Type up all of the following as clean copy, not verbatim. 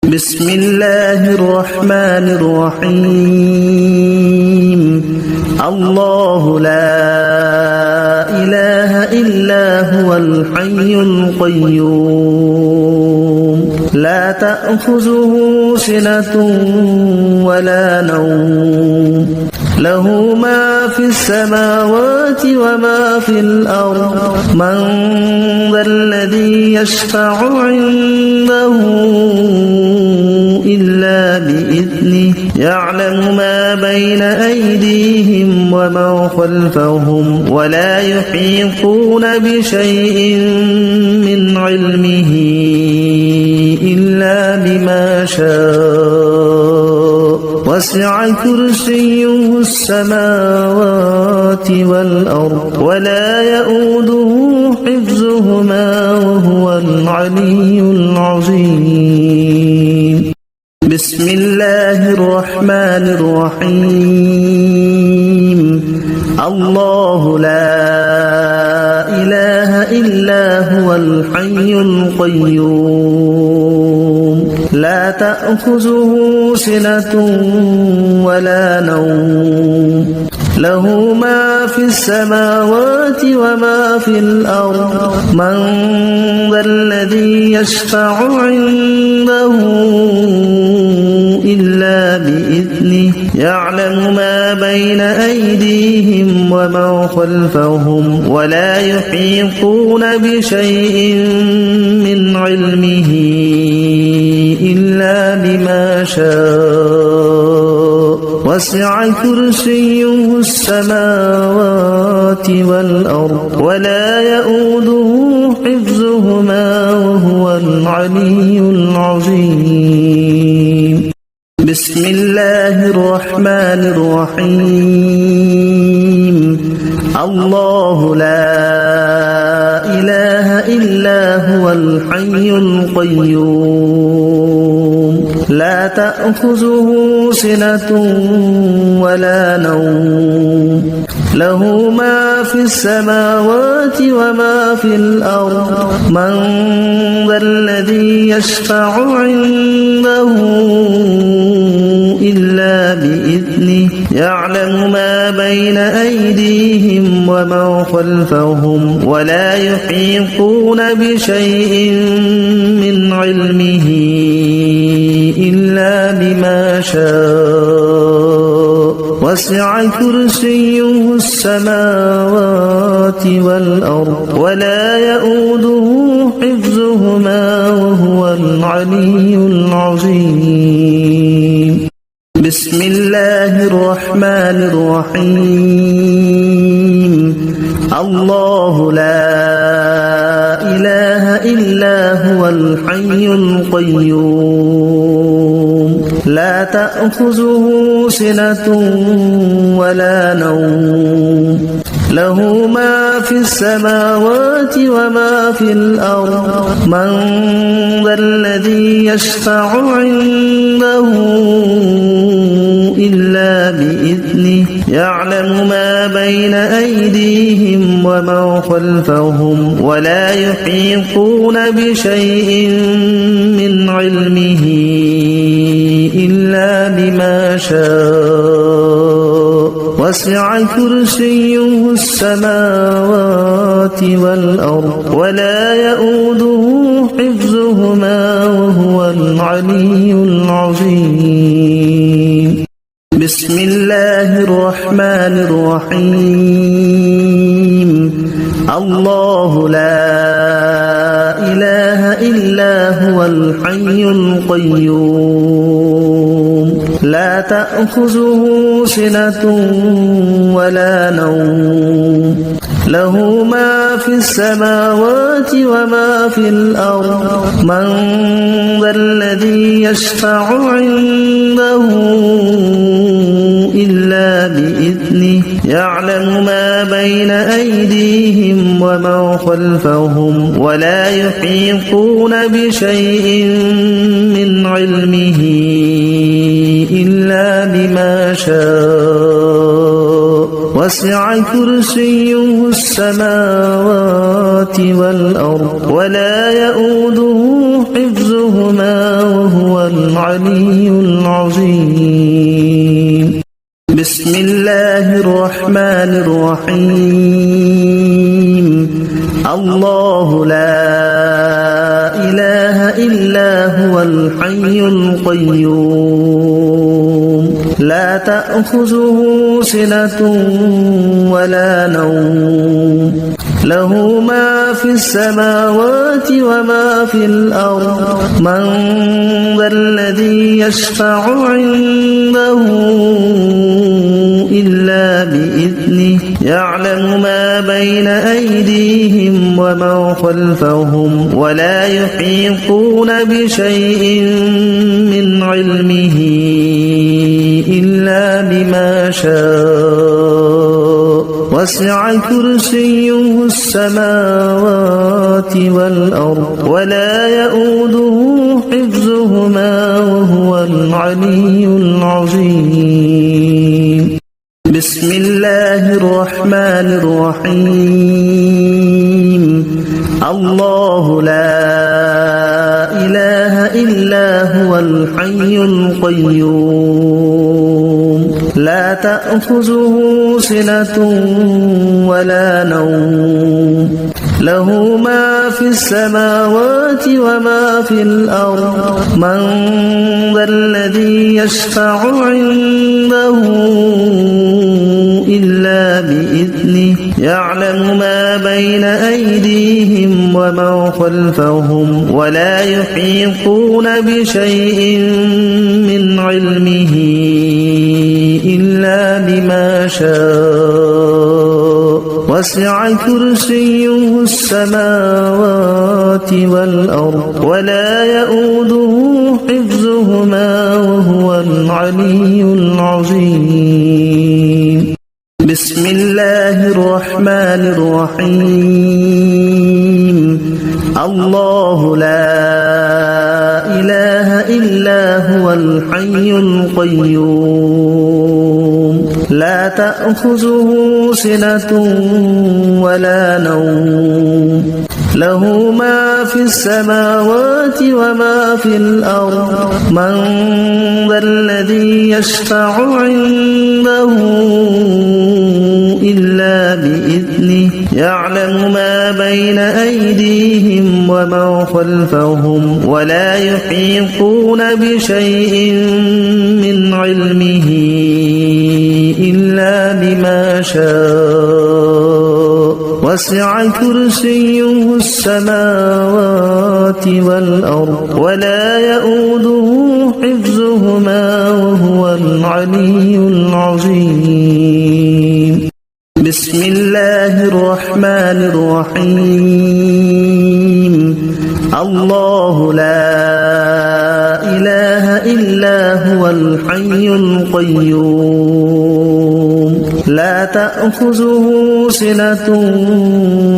بسم الله الرحمن الرحيم الله لا إله إلا هو الحي القيوم لا تأخذه سنة ولا نوم له ما في السماوات وما في الأرض من ذا الذي يشفع عنده إلا بإذنه يعلم ما بين أيديهم وما خلفهم ولا يحيطون بشيء من علمه إلا بما شاء وسع كرسيه السماوات والأرض ولا يؤوده حفظهما وهو العلي العظيم بسم الله الرحمن الرحيم الله لا إله إلا هو الحي القيوم لا تأخذه سنة ولا نوم له ما في السماوات وما في الأرض من ذا الذي يشفع عنده إلا بإذنه يعلم ما بين أيديهم وما خلفهم ولا يحيطون بشيء من علمه إلا بما شاء وسع كرسيه السماوات والأرض ولا يؤوده حفظهما وهو العلي العظيم بسم الله الرحمن الرحيم الله لا إله إلا هو الحي القيوم لا تأخذه سنة ولا نوم له ما في السماوات وما في الأرض من ذا الذي يشفع عنده إلا بإذنه يعلم ما بين أيديهم وما خلفهم ولا يحيطون بشيء من علمه إلا بما شاء وسع كرسيه السماوات والأرض ولا يؤوده حفظهما وهو العلي العظيم بسم الله الرحمن الرحيم الله لا إله إلا هو الحي القيوم لا تأخذه سنة ولا نوم له ما في السماوات وما في الأرض من ذا الذي يشفع عنده إلا بإذنه يعلم ما بين أيديهم وما خلفهم ولا يحيطون بشيء من علمه إلا بما شاء وسع كرسيه السماوات والأرض ولا يؤوده حفظهما وهو العلي العظيم بسم الله الرحمن الرحيم الله لا إله إلا هو الحي القيوم لا تأخذه سنة ولا نوم له ما في السماوات وما في الأرض من ذا الذي يشفع عنده إلا بإذنه يعلم ما بين أيديهم وما خلفهم ولا يحيطون بشيء من علمه إلا بما شاء وسع كرسيه السماوات والأرض ولا يؤوده حفظهما وهو وهو العلي العظيم. بسم الله الرحمن الرحيم. الله لا إله إلا هو الحي القيوم لا تأخذه سنة ولا نوم له ما في السماوات وما في الأرض من ذا الذي يشفع عنده إلا بإذنه يعلم ما بين أيديهم وما خلفهم ولا يحيطون بشيء من علمه إلا بما شاء وسع كرسيه السماوات والأرض ولا يؤوده حفظهما وهو العلي العظيم. بسم الله الرحمن الرحيم. الله لا إله إلا هو الحي القيوم لا تأخذه سنة ولا نوم له ما في السماوات وما في الأرض من ذا الذي يشفع عنده إلا بإذنه يعلم ما بين أيديهم وما خلفهم ولا يحيطون بشيء من علمه إلا بما شاء وسع كرسيه السماوات والأرض ولا يؤوده حفظهما وهو العلي العظيم. بسم الله الرحمن الرحيم. الله لا إله إلا هو الحي القيوم لا تأخذه سنة ولا نوم له ما في السماوات وما في الأرض من ذا الذي يشفع عنده إلا بإذنه يعلم ما بين أيديهم وما خلفهم ولا يحيطون بشيء من علمه إلا بما شاء وسع كرسيه السماوات والأرض ولا يؤوده حفظهما وهو العلي العظيم. بسم الله الرحمن الرحيم. الله لا إله إلا هو الحي القيوم لا تأخذه سنة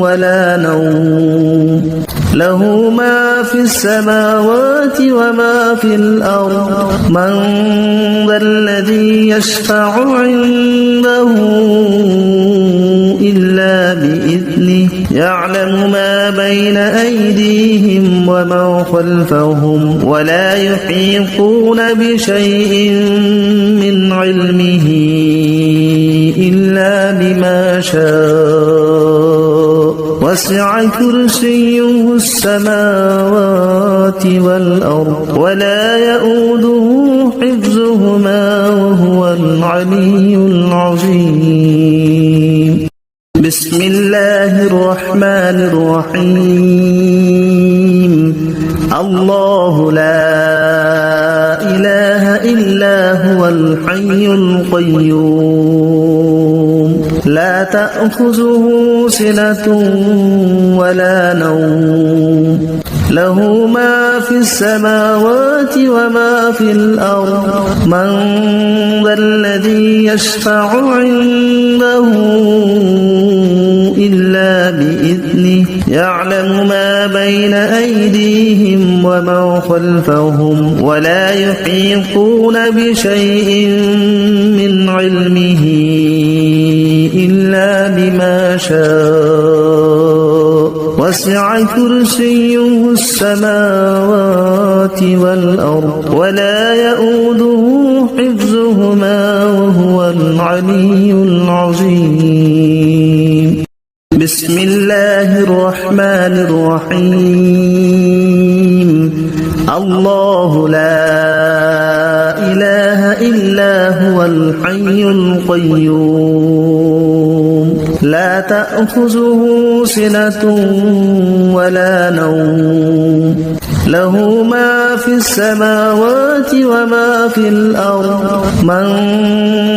ولا نوم له ما في السماوات وما في الأرض من ذا الذي يشفع عنده إلا بإذنه يعلم ما بين أيديهم وما خلفهم ولا يحيطون بشيء من علمه إلا بما شاء وسع كرسيه السماوات والأرض ولا يؤوده حفظهما وهو العلي العظيم. بسم الله الرحمن الرحيم. الله لا إله إلا هو الحي القيوم لا تأخذه سنة ولا نوم له ما في السماوات وما في الأرض من ذا الذي يشفع عنده إلا بإذنه يعلم ما بين أيديهم وما خلفهم ولا يحيطون بشيء من علمه إلا بما شاء وسع كرسيه السماوات والأرض ولا يؤوده حفظهما وهو العلي العظيم. بسم الله الرحمن الرحيم. الله لا إله إلا هو الحي القيوم لا تأخذه سنة ولا نوم له ما في السماوات وما في الأرض من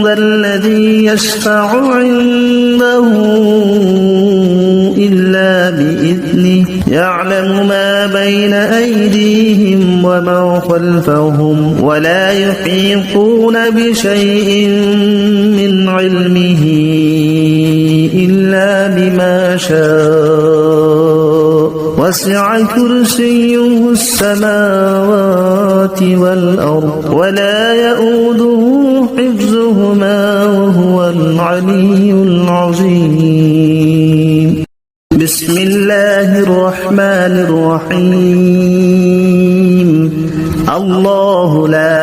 ذا الذي يشفع عنده إلا بإذنه يعلم ما بين أيديهم وما خلفهم ولا يحيطون بشيء من علمه إلا بما شاء وسع كرسيه السماوات والأرض ولا يؤوده حفظهما وهو العلي العظيم. بسم الله الرحمن الرحيم. الله لا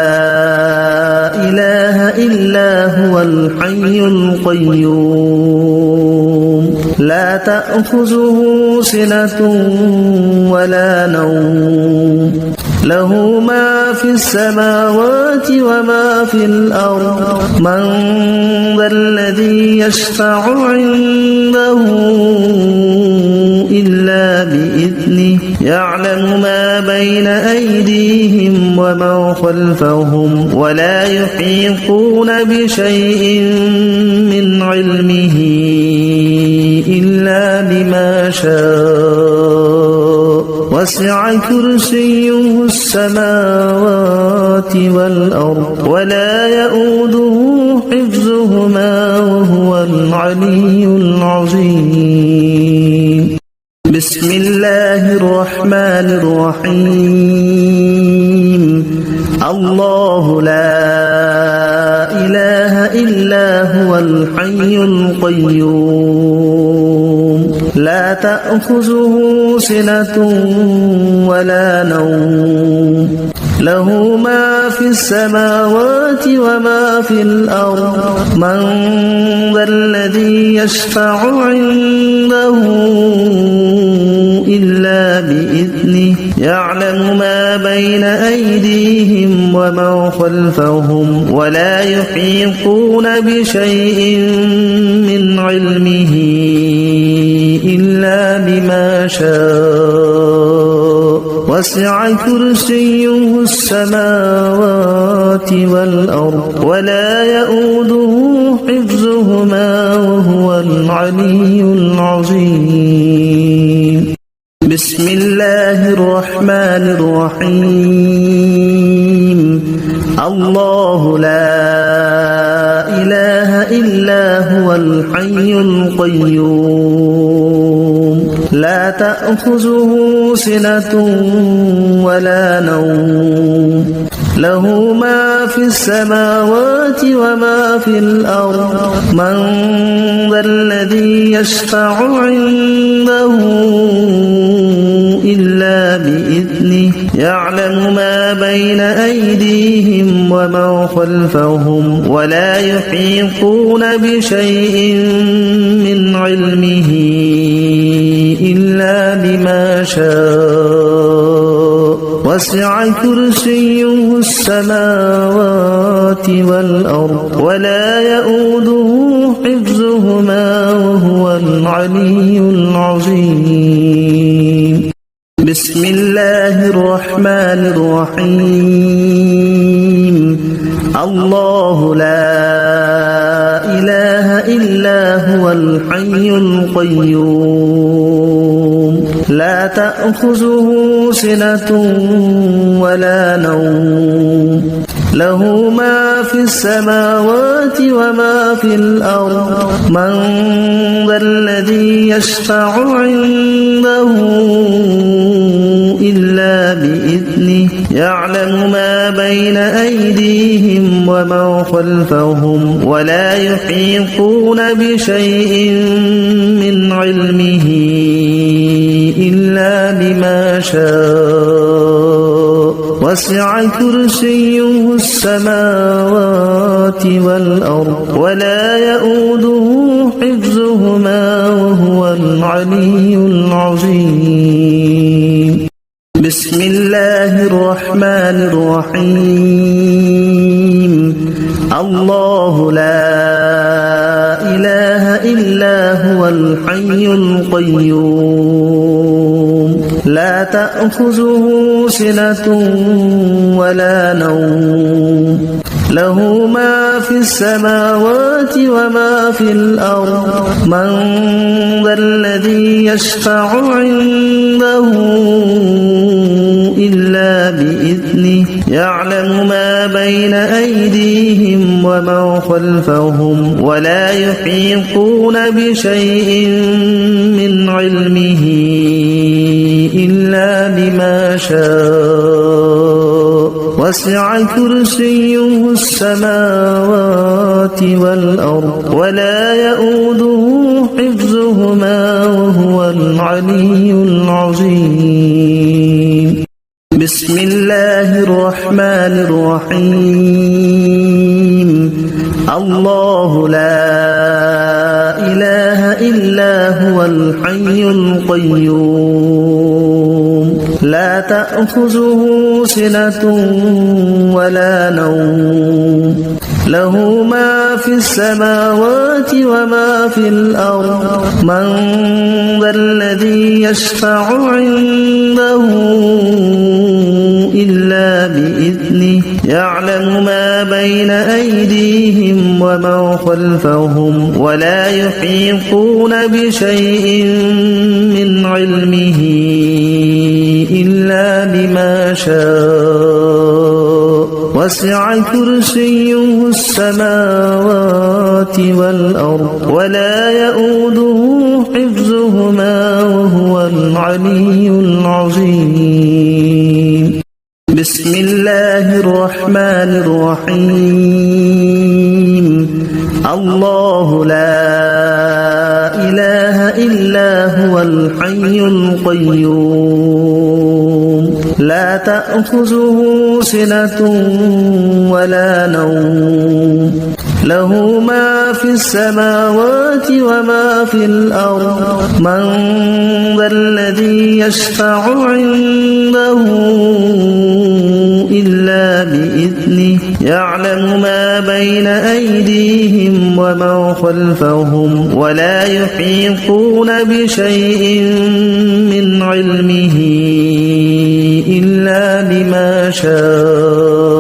إله إلا هو الحي القيوم لا تأخذه سنة ولا نوم له ما في السماوات وما في الأرض من ذا الذي يشفع عنده إلا بإذنه يعلم ما بين أيديهم وما خلفهم ولا يحيطون بشيء من علمه إلا بما شاء وسع كرسيه السماوات والأرض ولا يؤوده حفظهما وهو العلي العظيم. بسم الله الرحمن الرحيم. الله لا إله إلا هو الحي القيوم لا تأخذه سنة ولا نوم له ما في السماوات وما في الأرض من ذا الذي يشفع عنده إلا بإذنه يعلم ما بين أيديهم وما خلفهم ولا يحيطون بشيء من علمه إلا بما شاء وسع كرسيه السماوات والأرض ولا يؤوده حفظهما وهو العلي العظيم. بسم الله الرحمن الرحيم. الله لا إله إلا هو الحي القيوم لا تأخذه سنة ولا نوم له ما في السماوات وما في الأرض من ذا الذي يشفع عنده إلا بإذنه يعلم ما بين أيديهم وما خلفهم ولا يحيطون بشيء من علمه إلا بما شاء وسع كرسيه السماوات والأرض ولا يؤوده حفظهما وهو العلي العظيم. بسم الله الرحمن الرحيم. الله لا إله إلا هو الحي القيوم لا تأخذه سنة ولا نوم له ما في السماوات وما في الأرض من ذا الذي يشفع عنده إلا بإذنه يعلم ما بين أيديهم وما خلفهم ولا يحيطون بشيء من علمه شاء وسع كرسيه السماوات والأرض ولا يؤوده حفظهما وهو العلي العظيم بسم الله الرحمن الرحيم الله لا إله إلا هو الحي القيوم لا تأخذه سنة ولا نوم له ما في السماوات وما في الأرض من ذا الذي يشفع عنده إلا بإذنه يعلم ما بين أيديهم وما خلفهم ولا يحيطون بشيء من علمه إلا بما شاء وسع كرسيه السماوات والأرض ولا يؤوده حفظهما وهو العلي العظيم بسم الله الرحمن الرحيم الله لا إله إلا هو الحي القيوم لا تأخذه سنة ولا نوم له ما في السماوات وما في الأرض من ذا الذي يشفع عنده إلا بإذنه يعلم ما بين أيديهم وما خلفهم ولا يحيطون بشيء من علمه إلا بما شاء وسع كرسيه السماوات والأرض ولا يؤوده حفظهما وهو العلي العظيم بسم الله الرحمن الرحيم الله لا إله إلا هو الحي القيوم لا تأخذه سنة ولا نوم له ما في السماوات وما في الأرض من ذا الذي يشفع عنده إلا بإذنه يعلم ما بين أيديهم وما خلفهم ولا يحيطون بشيء من علمه إلا بما شاء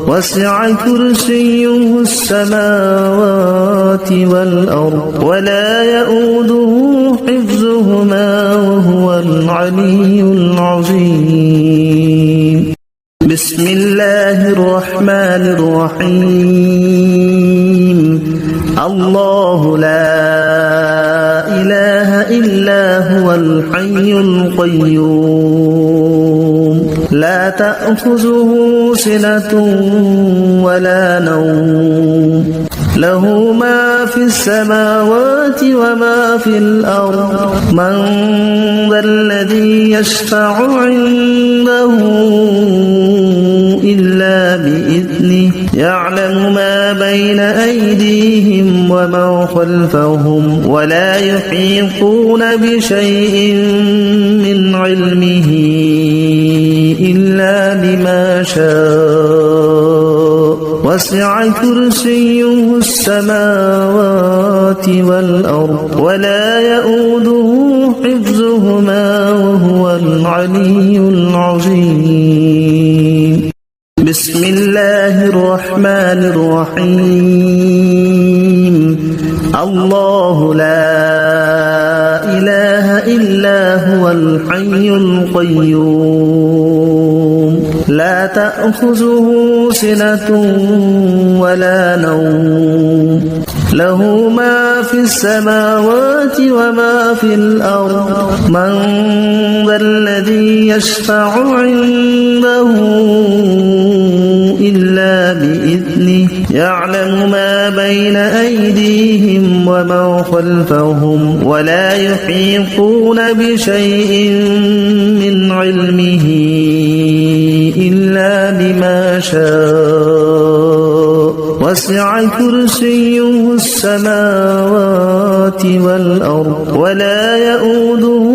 وسع كرسيه السماوات والأرض ولا يؤوده حفظهما وهو العلي العظيم بسم الله الرحمن الرحيم الله لا إله إلا هو الحي القيوم لا تأخذه سنة ولا نوم له ما في السماوات وما في الأرض من ذا الذي يشفع عنده إلا بإذنه يعلم ما بين أيديهم وما خلفهم ولا يحيطون بشيء من علمه إلا بما شاء وسع كرسيه السماوات والأرض ولا يؤوده حفظهما وهو العلي العظيم بسم الله الرحمن الرحيم الله لا إله إلا هو الحي القيوم لا تأخذه سنة ولا نوم له ما في السماوات وما في الأرض من ذا الذي يشفع عنده إلا بإذنه يعلم ما بين أيديهم ومن خلفهم ولا يحيطون بشيء من علمه إلا بما شاء وسع كرسيه السماوات والأرض ولا يؤوده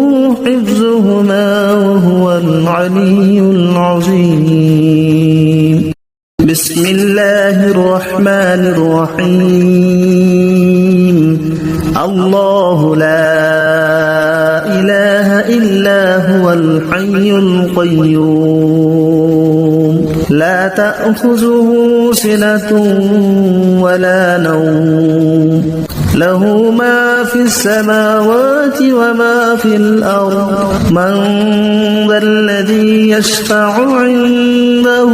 حفظهما وهو العلي العظيم بسم الله الرحمن الرحيم الله لا إله إلا هو الحي القيوم لا تأخذه سنة ولا نوم له ما في السماوات وما في الأرض من ذا الذي يشفع عنده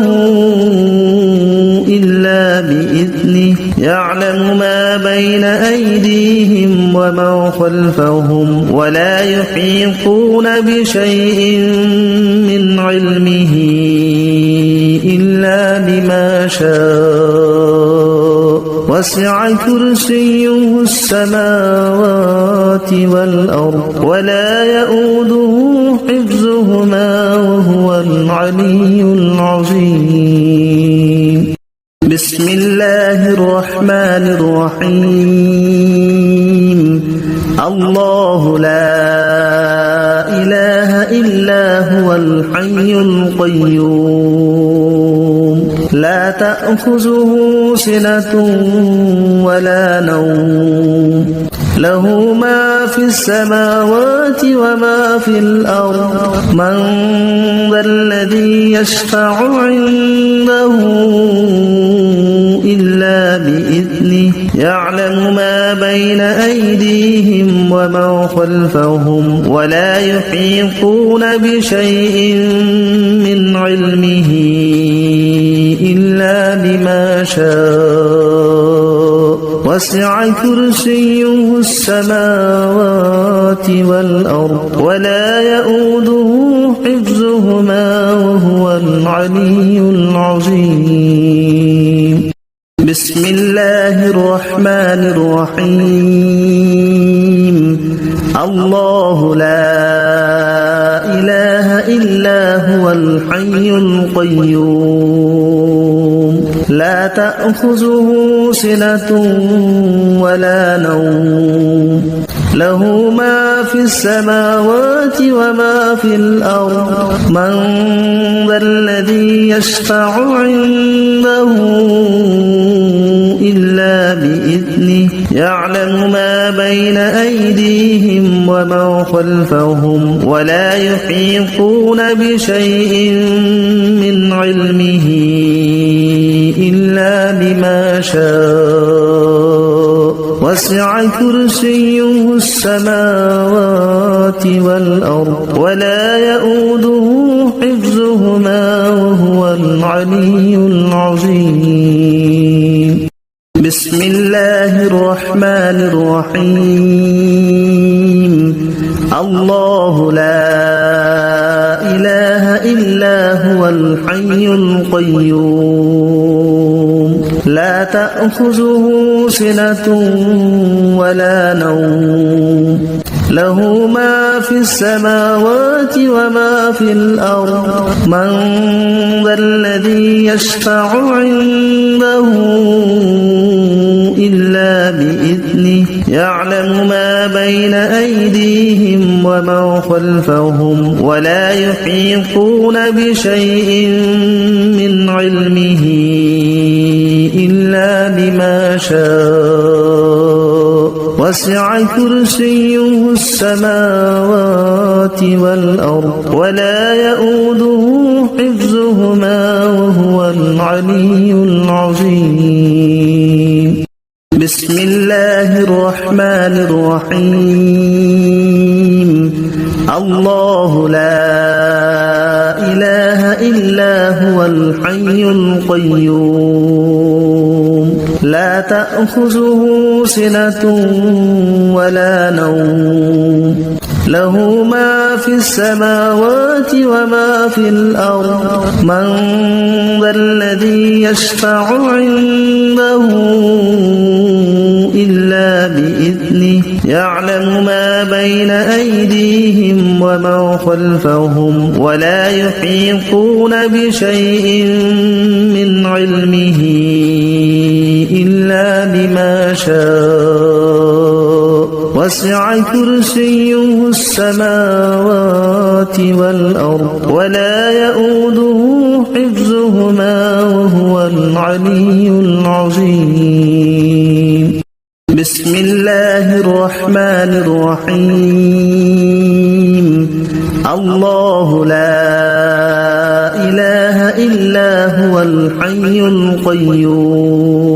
إلا بإذنه يعلم ما بين أيديهم ومن خلفهم ولا يحيطون بشيء من علمه إلا بما شاء وسع كرسيه السماوات والأرض ولا يؤوده حفظهما وهو العلي العظيم بسم الله الرحمن الرحيم الله لا إله إلا هو الحي القيوم لا تأخذه سنة ولا نوم له ما في السماوات وما في الأرض من ذا الذي يشفع عنده إلا بإذنه يعلم ما بين أيديهم ومن خلفهم ولا يحيطون بشيء من علمه إلا بما شاء وسع كرسيه السماوات والأرض ولا يؤوده حفظهما وهو العلي العظيم بسم الله الرحمن الرحيم الله لا إله إلا هو الحي القيوم لا تأخذه سنة ولا نوم له ما في السماوات وما في الأرض من ذا الذي يشفع عنده إلا بإذنه يعلم ما بين أيديهم ومن خلفهم ولا يحيطون بشيء من علمه إلا بما شاء وسع كرسيه السماوات والأرض ولا يؤوده حفظهما وهو العلي العظيم بسم الله الرحمن الرحيم الله لا إله إلا هو الحي القيوم لا تأخذه سنة ولا نوم له ما في السماوات وما في الأرض من ذا الذي يشفع عنده إلا بإذنه يعلم ما بين أيديهم ومن خلفهم ولا يحيطون بشيء من علمه إلا بما شاء وسع كرسيه السماوات والأرض ولا يؤوده حفظهما وهو العلي العظيم بسم الله الرحمن الرحيم الله لا إله إلا هو الحي القيوم لا تأخذه سنة ولا نوم له ما في السماوات وما في الأرض من ذا الذي يشفع عنده إلا بإذنه يعلم ما بين أيديهم وما خلفهم ولا يحيطون بشيء من علمه إلا بما شاء وسع كرسيه السماوات والأرض ولا يؤوده حفظهما وهو العلي العظيم بسم الله الرحمن الرحيم الله لا إله إلا هو الحي القيوم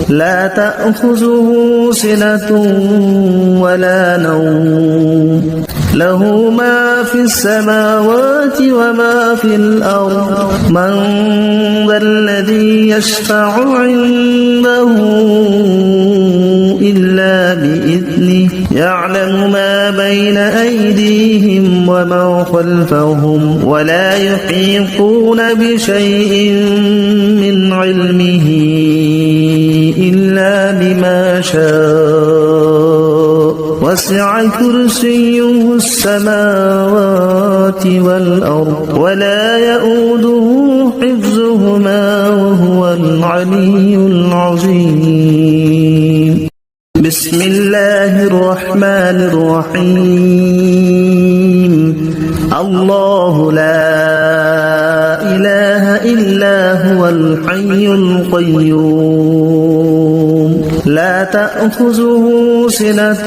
لا تأخذه سنة ولا نوم له ما في السماوات وما في الأرض من ذا الذي يشفع عنده إلا بإذنه يعلم ما بين أيديهم وما خلفهم ولا يحيطون بشيء من علمه إلا بما شاء وسع كرسيه السماوات والأرض ولا يؤوده حفظهما وهو العلي العظيم بسم الله الرحمن الرحيم الله لا إله إلا هو الحي القيوم لا تأخذه سنة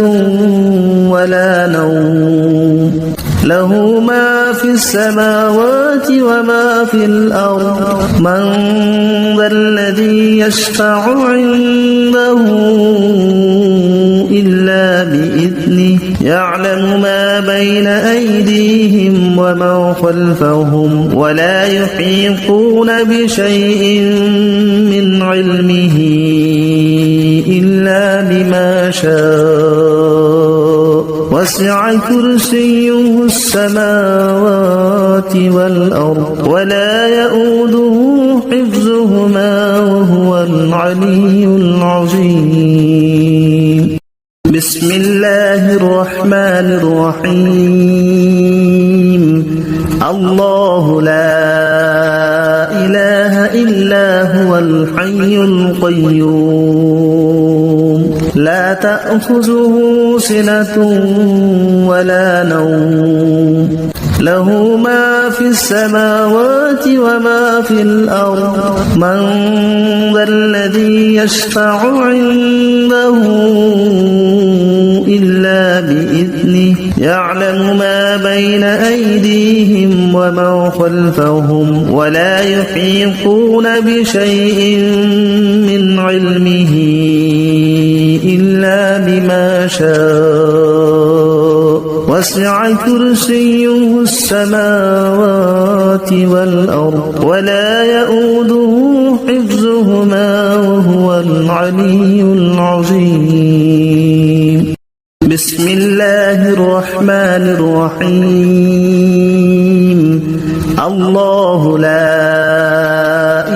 ولا نوم له ما في السماوات وما في الأرض من ذا الذي يشفع عنده إلا بإذنه يعلم ما بين أيديهم وما خلفهم ولا يحيطون بشيء من علمه إلا بما شاء وسع كرسيه السماوات والأرض ولا يؤوده حفظهما وهو العلي العظيم بسم الله الرحمن الرحيم الله لا إله إلا هو الحي القيوم لا تأخذه سنة ولا نوم له ما في السماوات وما في الأرض من ذا الذي يشفع عنده إلا بإذنه يعلم ما بين أيديهم وما خلفهم ولا يحيطون بشيء من علمه إلا بما شاء وسع كرسيه السماوات والأرض ولا يؤوده حفظهما وهو العلي العظيم بسم الله الرحمن الرحيم الله لا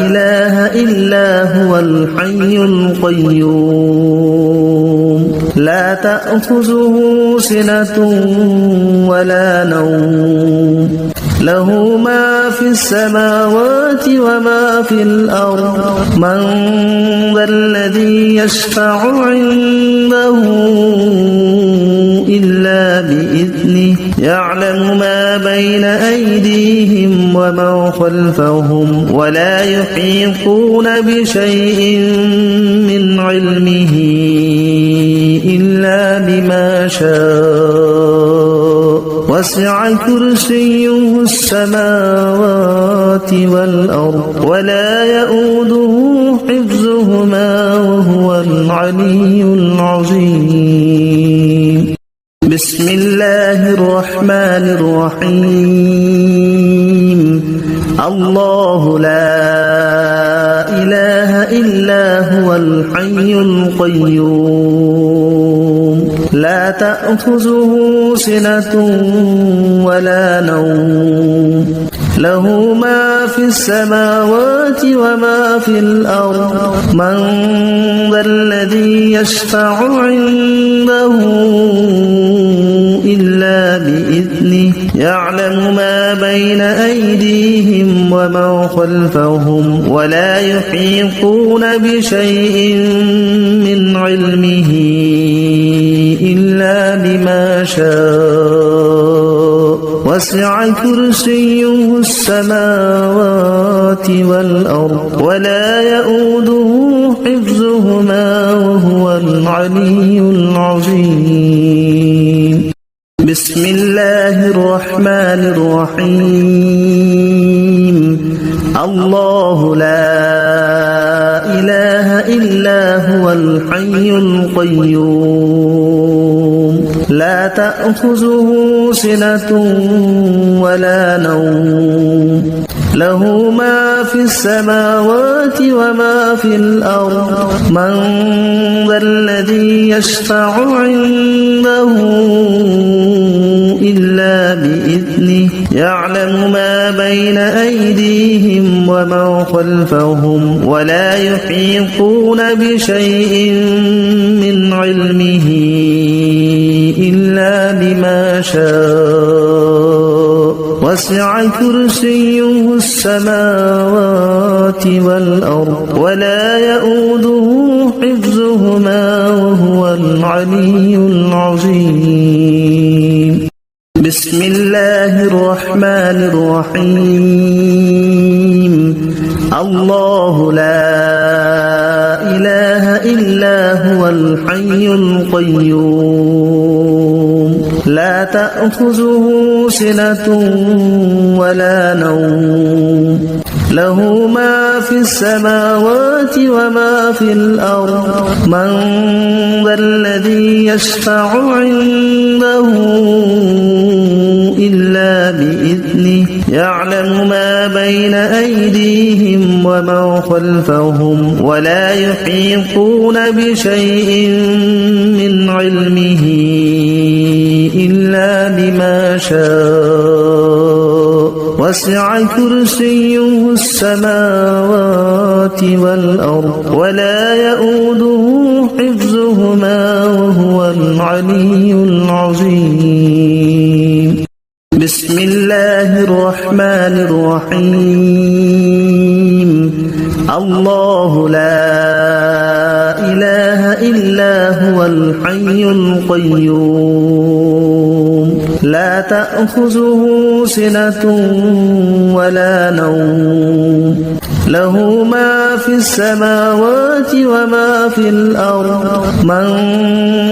إله إلا هو الحي القيوم لا تأخذه سنة ولا نوم له ما في السماوات وما في الأرض من ذا الذي يشفع عنده إلا بإذنه يعلم ما بين أيديهم وما خلفهم ولا يحيطون بشيء من علمه إلا بما شاء وسع كرسيه السماوات والأرض ولا يؤوده حفظهما وهو العلي العظيم بسم الله الرحمن الرحيم الله لا إله إلا هو الحي القيوم لا تأخذه سنة ولا نوم له ما في السماوات وما في الأرض من ذا الذي يشفع عنده إلا بإذنه يعلم ما بين أيديهم وما خلفهم ولا يحيطون بشيء من علمه إلا بما شاء وسع كرسيه السماوات والأرض ولا يؤوده حفظهما وهو العلي العظيم بسم الله الرحمن الرحيم الله لا إله إلا هو الحي القيوم لا تأخذه سنة ولا نوم له ما في السماوات وما في الأرض من ذا الذي يشفع عنده إلا بإذنه يعلم ما بين أيديهم وما خلفهم ولا يحيطون بشيء من علمه إلا بما شاء وسع كرسيه السماوات والأرض ولا يؤوده حفظهما وهو العلي العظيم بسم الله الرحمن الرحيم الله لا إله إلا هو الحي القيوم لا تأخذه سنة ولا نوم له ما في السماوات وما في الأرض من ذا الذي يشفع عنده إلا بإذنه يعلم ما بين أيديهم وما خلفهم ولا يحيطون بشيء من علمه إلا بما شاء وسع كرسيه السماوات والأرض ولا يؤوده حفظهما وهو العلي العظيم بسم الله الرحمن الرحيم الله لا إله إلا هو الحي القيوم لا تأخذه سنة ولا نوم له ما في السماوات وما في الأرض من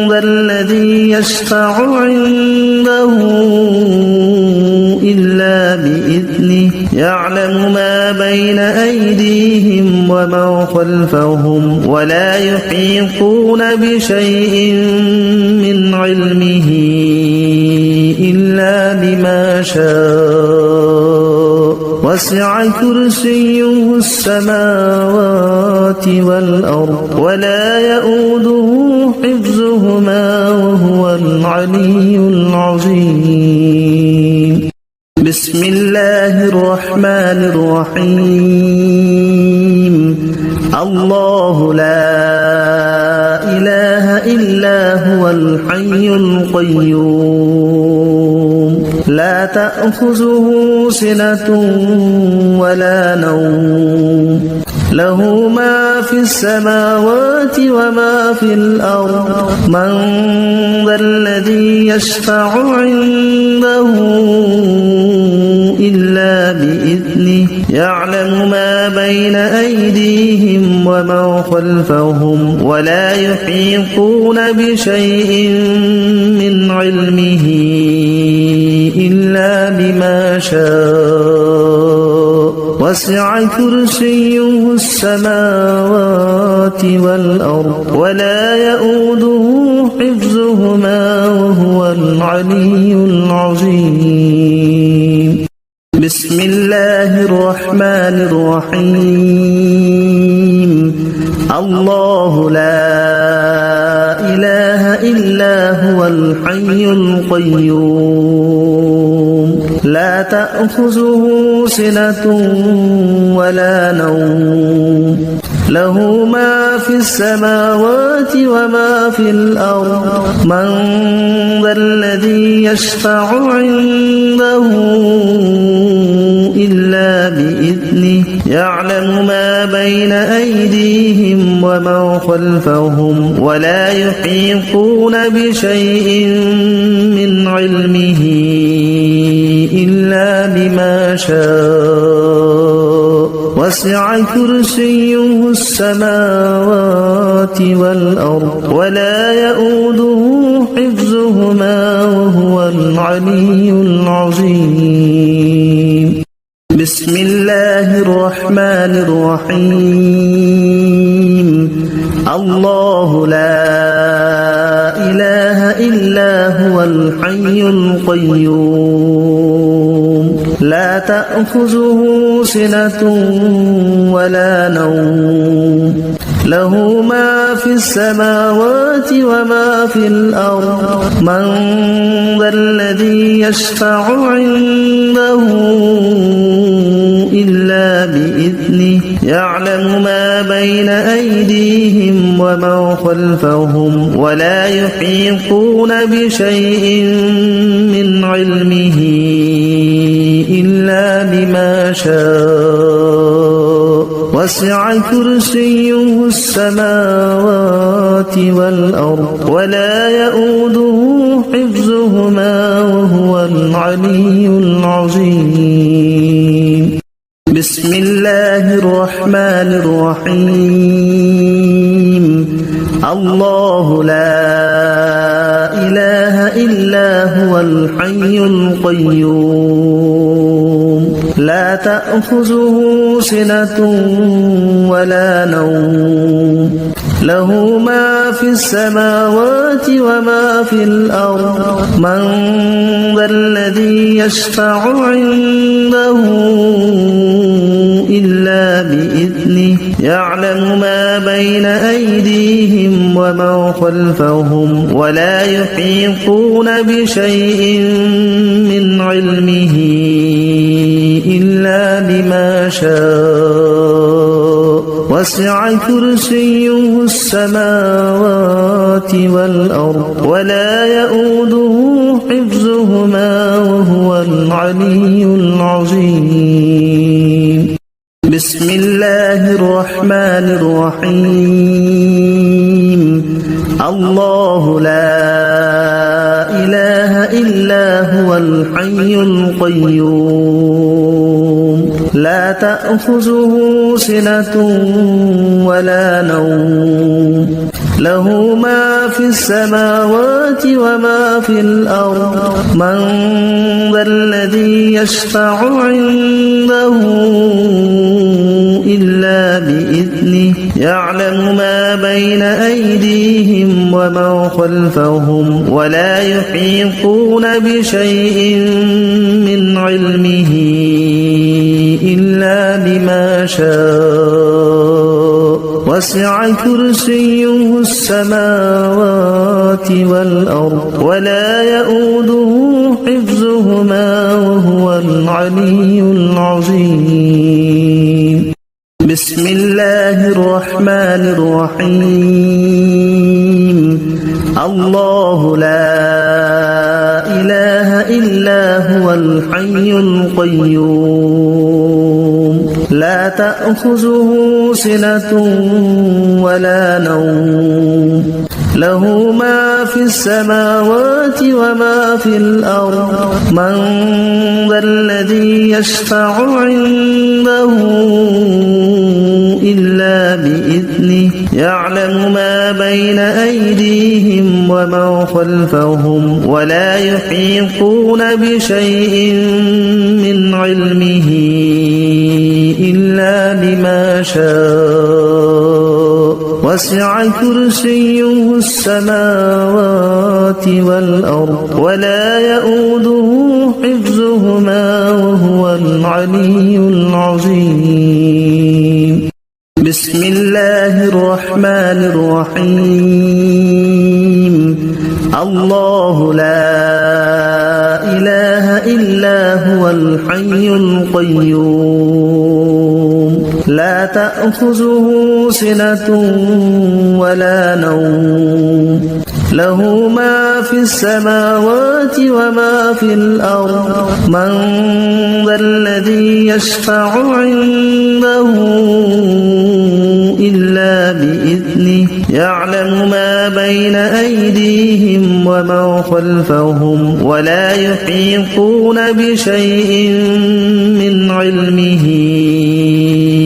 ذا الذي يشفع عنده إلا بإذنه يعلم ما بين أيديهم وما خلفهم ولا يحيطون بشيء من علمه إلا بما شاء وسع كرسيه السماوات والأرض ولا يؤوده حفظهما وهو العلي العظيم بسم الله الرحمن الرحيم الله لا إله إلا هو الحي القيوم لا تأخذه سنة ولا نوم له ما في السماوات وما في الأرض من ذا الذي يشفع عنده إلا بإذنه يعلم ما بين أيديهم وما خلفهم ولا يحيطون بشيء من علمه إلا بما شاء وسع كرسيه السماوات والأرض ولا يؤوده حفظهما وهو العلي العظيم بسم الله الرحمن الرحيم الله لا إله إلا هو الحي القيوم لا تأخذه سنة ولا نوم له ما في السماوات وما في الأرض من ذا الذي يشفع عنده إلا بإذنه يعلم ما بين أيديهم وما خلفهم ولا يحيطون بشيء من علمه إلا بما شاء وسع كرسيه السماوات والأرض ولا يؤوده حفظهما وهو العلي العظيم بسم الله الرحمن الرحيم الله لا إله إلا هو الحي القيوم لا تأخذه سنة ولا نوم له ما في السماوات وما في الأرض من ذا الذي يشفع عنده إلا بإذنه يعلم ما بين أيديهم وما خلفهم ولا يحيطون بشيء من علمه إلا بما شاء وسع كرسيه السماوات والأرض ولا يؤوده حفظهما وهو العلي العظيم بسم الله الرحمن الرحيم الله لا إله إلا هو الحي القيوم لا تأخذه سنة ولا نوم له ما في السماوات وما في الأرض من ذا الذي يشفع عنده إلا بإذنه يعلم ما بين أيديهم وما خلفهم ولا يحيطون بشيء من علمه إلا بما شاء وسع كرسيه السماوات والأرض ولا يؤوده حفظهما وهو العلي العظيم بسم الله الرحمن الرحيم الله لا إله إلا هو الحي القيوم لا تأخذه سنة ولا نوم له ما في السماوات وما في الأرض من ذا الذي يشفع عنده إلا بإذنه يعلم ما بين أيديهم وما خلفهم ولا يحيطون بشيء من علمه إلا بما شاء وسع كرسيه السماوات والأرض ولا يؤوده حفظهما وهو العلي العظيم بسم الله الرحمن الرحيم الله لا إله إلا هو الحي القيوم لا تأخذه سنة ولا نوم له ما في السماوات وما في الأرض من ذا الذي يشفع عنده إلا بإذنه يعلم ما بين أيديهم وما خلفهم ولا يحيطون بشيء من علمه إلا بما شاء وسع كرسيه السماوات والأرض ولا يؤوده حفظهما وهو العلي العظيم بسم الله الرحمن الرحيم الله لا إله إلا هو الحي القيوم لا تأخذه سنة ولا نوم له ما في السماوات وما في الأرض من ذا الذي يشفع عنده إلا بإذنه يعلم ما بين أيديهم وما خلفهم ولا يحيطون بشيء من علمه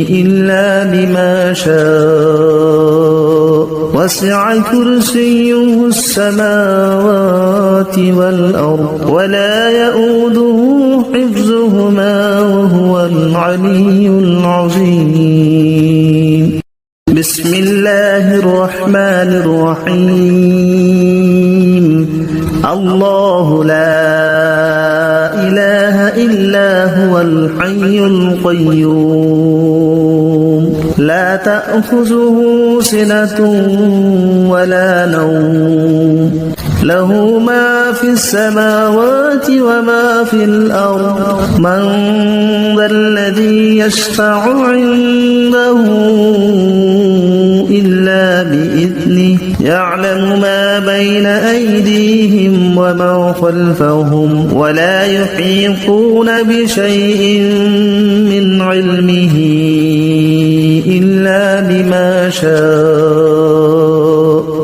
إلا بما شاء وسع كرسيه السماوات والأرض ولا يؤوده حفظهما وهو العلي العظيم بسم الله الرحمن الرحيم الله لا إله إلا هو الحي القيوم لا تأخذه سنة ولا نوم له ما في السماوات وما في الأرض من ذا الذي يشفع عنده إلا بإذنه يعلم ما بين أيديهم وما خلفهم ولا يحيطون بشيء من علمه إلا بما شاء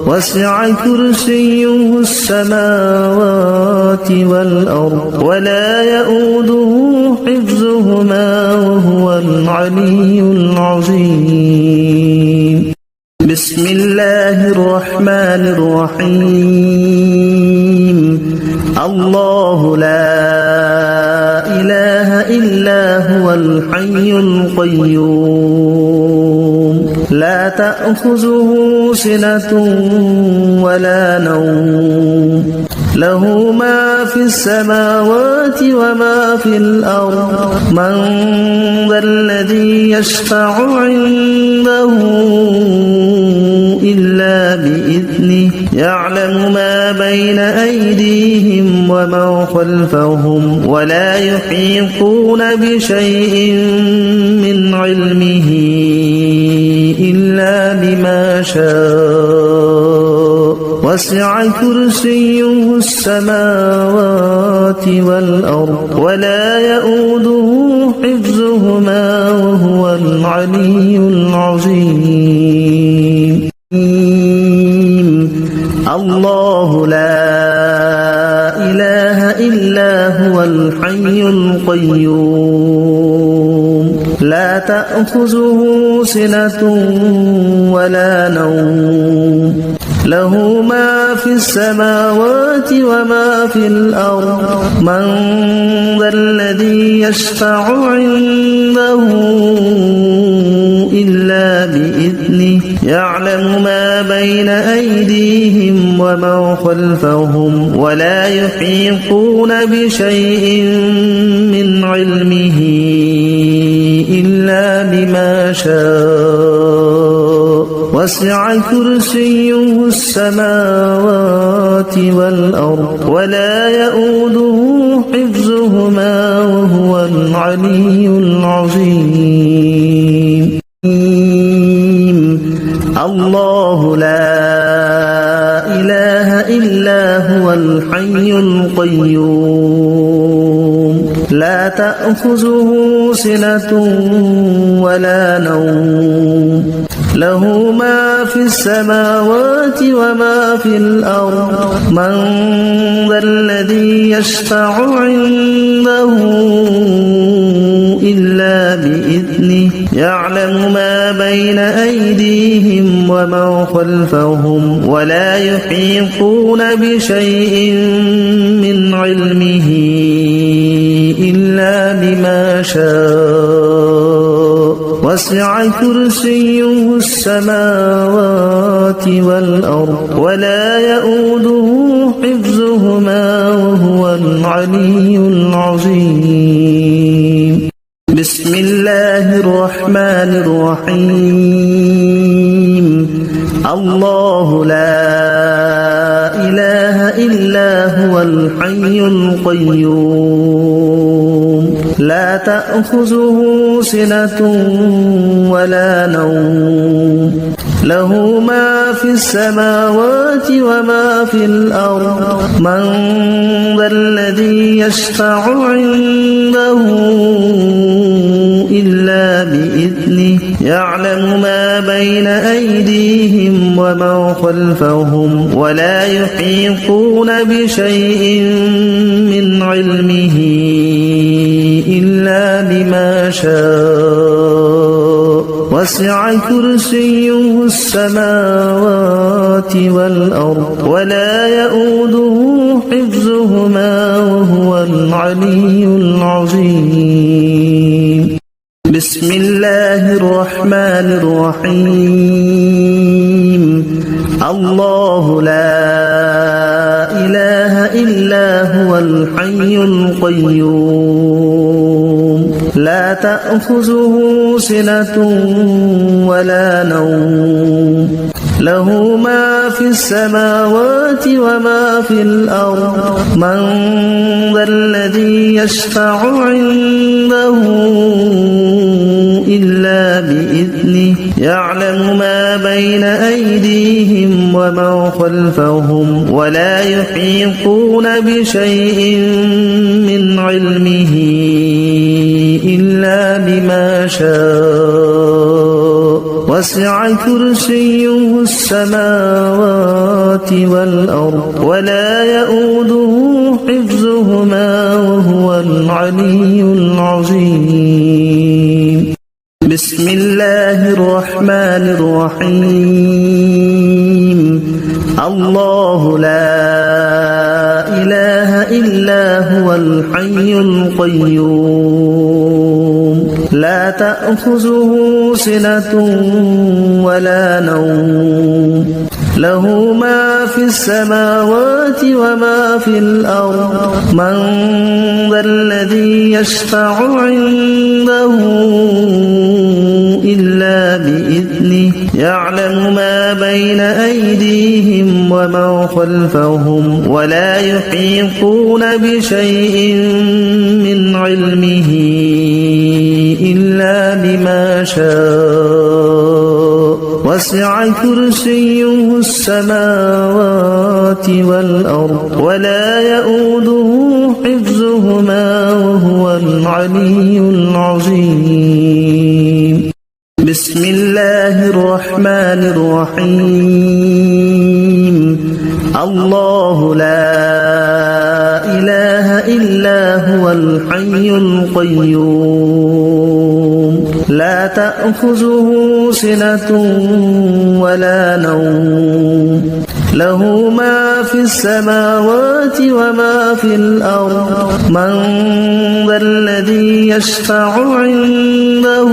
وسع كرسيه السماوات والأرض ولا يؤوده حفظهما وهو العلي العظيم بسم الله الرحمن الرحيم الله لا إله إلا هو الحي القيوم لا تأخذه سنة ولا نوم له ما في السماوات وما في الأرض من ذا الذي يشفع عنده إلا بإذنه يعلم ما بين أيديهم وما خلفهم ولا يحيطون بشيء من علمه إلا بما شاء وسع كرسيه السماوات والأرض ولا يؤوده حفظهما وهو العلي العظيم الله لا إله إلا هو الحي القيوم لا تأخذه سنة ولا نوم له ما في السماوات وما في الأرض من ذا الذي يشفع عنده إلا بإذنه يعلم ما بين أيديهم وما خلفهم ولا يحيطون بشيء من علمه إلا بما شاء وسع كرسيه السماوات والأرض ولا يؤوده حفظهما وهو العلي العظيم الله لا إله إلا هو الحي القيوم لا تأخذه سنة ولا نوم له ما في السماوات وما في الأرض من ذا الذي يشفع عنده إلا بإذنه يعلم ما بين أيديهم وما خلفهم ولا يحيطون بشيء من علمه إلا بما شاء وسع كرسيه السماوات والأرض ولا يؤوده حفظهما وهو العلي العظيم بسم الله الرحمن الرحيم الله لا إله إلا هو الحي القيوم تأخذه سنة ولا نوم له ما في السماوات وما في الأرض من ذا الذي يشفع عنده إلا بإذنه يعلم ما بين أيديهم وما خلفهم ولا يحيطون بشيء من علمه إلا بما شاء وسع كرسيه السماوات والأرض ولا يؤوده حفظهما وهو العلي العظيم بسم الله الرحمن الرحيم الله لا إله إلا هو الحي القيوم لا تأخذه سنة ولا نوم له ما في السماوات وما في الأرض من ذا الذي يشفع عنده إلا بإذنه يعلم ما بين أيديهم وما خلفهم ولا يحيطون بشيء من علمه إلا بما شاء وسع كرسيه السماوات والأرض ولا يؤوده حفظهما وهو العلي العظيم بسم الله الرحمن الرحيم الله لا إله إلا هو الحي القيوم لا تأخذه سنة ولا نوم له ما في السماوات وما في الأرض من ذا الذي يشفع عنده إلا بإذنه يعلم ما بين أيديهم وما خلفهم ولا يحيطون بشيء من علمه إلا بما شاء وسع كرسيه السماوات والأرض ولا يؤوده حفظهما وهو العلي العظيم بسم الله الرحمن الرحيم الله لا إله إلا هو الحي القيوم لا تأخذه سنة ولا نوم له ما في السماوات وما في الأرض من ذا الذي يشفع عنده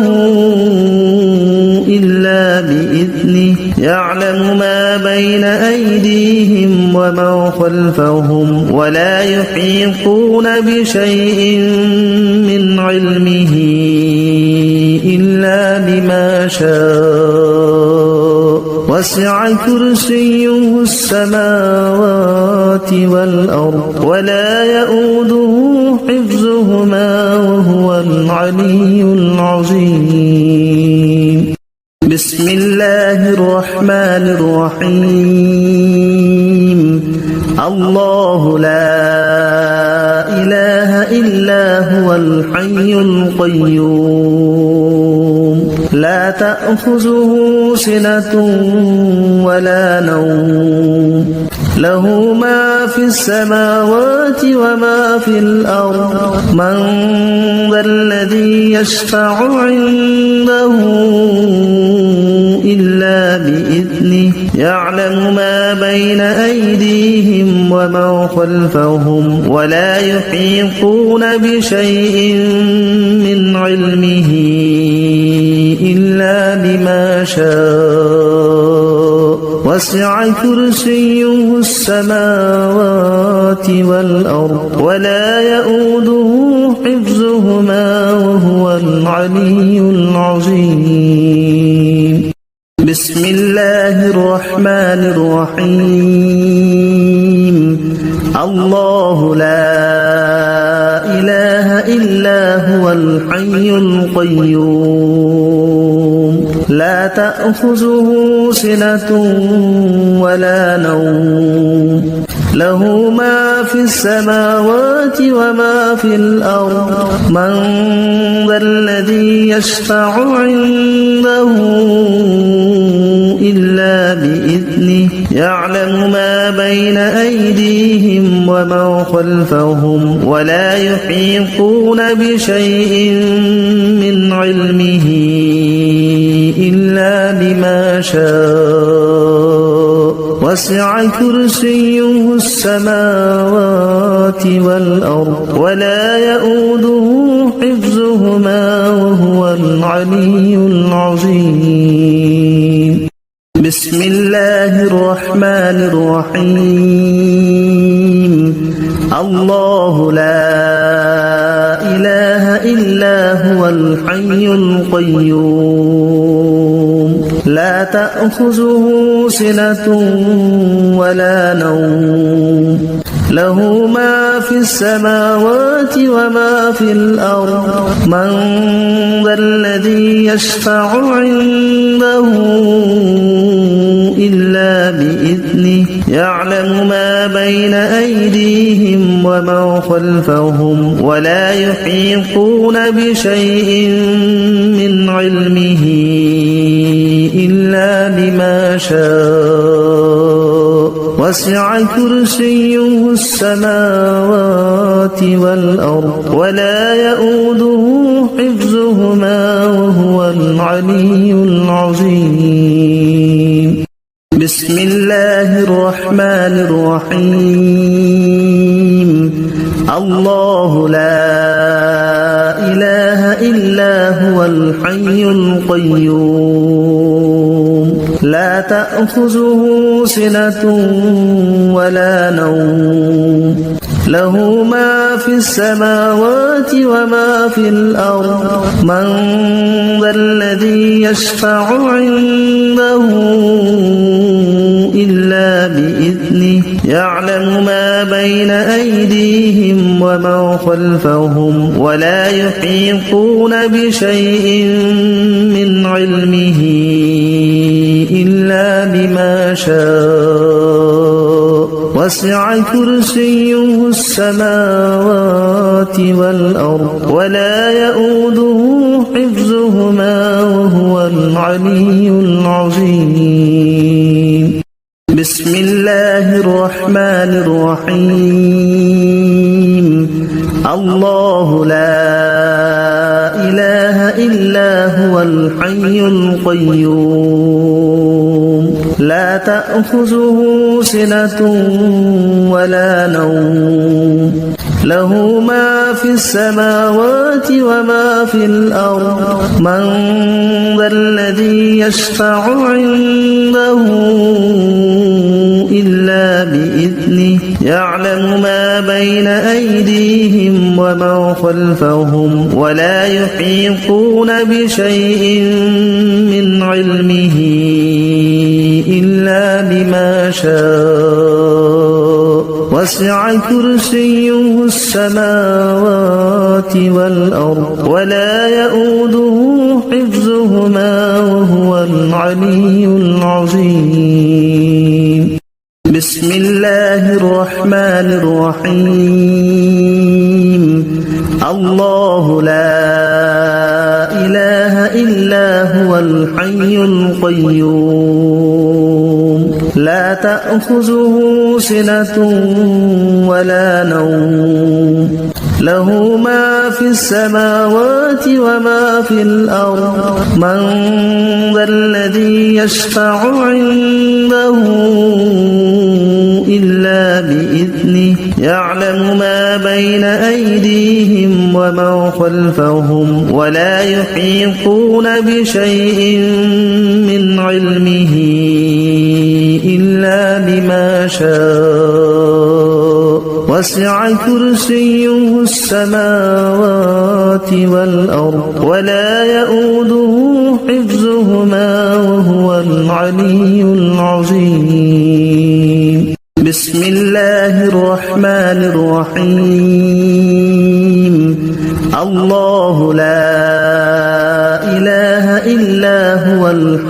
إلا بإذنه يعلم ما بين أيديهم وما خلفهم ولا يحيطون بشيء من علمه إلا بما شاء وسع كرسيه السماوات والأرض ولا يؤوده حفظهما وهو العلي العظيم بسم الله الرحمن الرحيم الله لا إله إلا هو الحي القيوم لا تأخذه سنة ولا نوم له ما في السماوات وما في الأرض من ذا الذي يشفع عنده إلا بإذنه يعلم ما بين أيديهم وما خلفهم ولا يحيطون بشيء من علمه إلا بما شاء وسع كرسيه السماوات والأرض ولا يؤوده حفظهما وهو العلي العظيم بسم الله الرحمن الرحيم الله لا إله إلا هو الحي القيوم لا تأخذه سنة ولا نوم له ما في السماوات وما في الأرض من ذا الذي يشفع عنده إلا بإذنه يعلم ما بين أيديهم وما خلفهم ولا يحيطون بشيء من علمه إلا بما شاء وسع كرسيه السماوات والأرض ولا يؤوده حفظهما وهو العلي العظيم بسم الله الرحمن الرحيم الله لا إله إلا هو الحي القيوم لا تأخذه سنة ولا نوم له ما في السماوات وما في الأرض من ذا الذي يشفع عنده إلا بإذنه يعلم ما بين أيديهم وما خلفهم ولا يحيطون بشيء من علمه إلا بما شاء وسع كرسيه السماوات والأرض ولا يؤوده حفظهما وهو العلي العظيم بسم الله الرحمن الرحيم الله لا إله إلا هو الحي القيوم لا تأخذه سنة ولا نوم له ما في السماوات وما في الأرض من ذا الذي يشفع عنده إلا بإذنه يعلم ما بين أيديهم وما خلفهم ولا يحيطون بشيء من علمه إلا بما شاء وسع كرسيه السماوات والأرض ولا يؤوده حفظهما وهو العلي العظيم بسم الله الرحمن الرحيم الله لا إله إلا هو الحي القيوم لا تأخذه سنة ولا نوم له ما في السماوات وما في الأرض من ذا الذي يشفع عنده إلا بإذنه يعلم ما بين أيديهم وما خلفهم ولا يحيطون بشيء من علمه إلا بما شاء وسع كرسيه السماوات والأرض ولا يؤوده حفظهما وهو العلي العظيم بسم الله الرحمن الرحيم الله لا إله إلا هو الحي القيوم لا تأخذه سنة ولا نوم له ما في السماوات وما في الأرض من ذا الذي يشفع عنده إلا بإذنه يعلم ما بين أيديهم وما خلفهم ولا يحيطون بشيء من علمه إلا بما شاء وسع كرسيه السماوات والأرض ولا يؤوده حفظهما وهو العلي العظيم بسم الله الرحمن الرحيم الله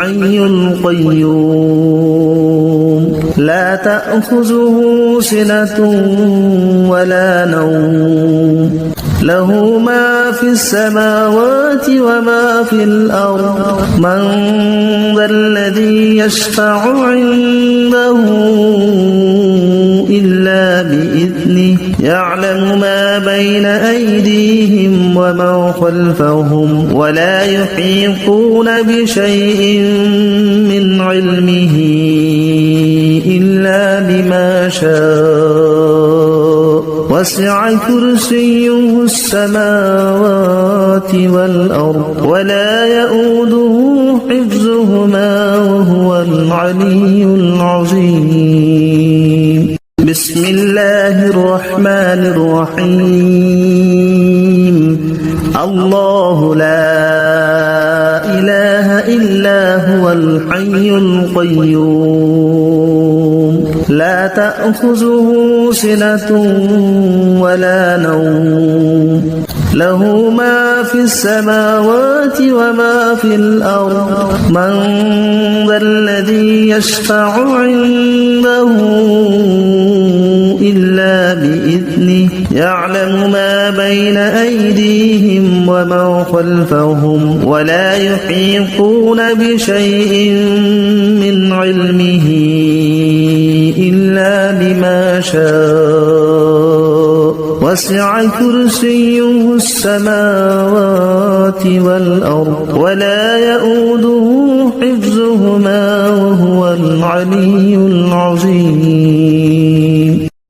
الحي القيوم لا تأخذه سنة ولا نوم له ما في السماوات وما في الأرض من ذا الذي يشفع عنده إلا بإذنه يعلم ما بين أيديهم وما خلفهم ولا يحيطون بشيء من علمه إلا بما شاء وسع كرسيه السماوات والأرض ولا يؤوده حفظهما وهو العلي العظيم بسم الله الرحمن الرحيم الله لا إله إلا هو الحي القيوم لا تأخذه سنة ولا نوم له ما في السماوات وما في الأرض من ذا الذي يشفع عنده إلا بإذنه يعلم ما بين أيديهم وما خلفهم ولا يحيطون بشيء من علمه إلا بما شاء وسع كرسيه السماوات والأرض ولا يؤوده حفظهما وهو العلي العظيم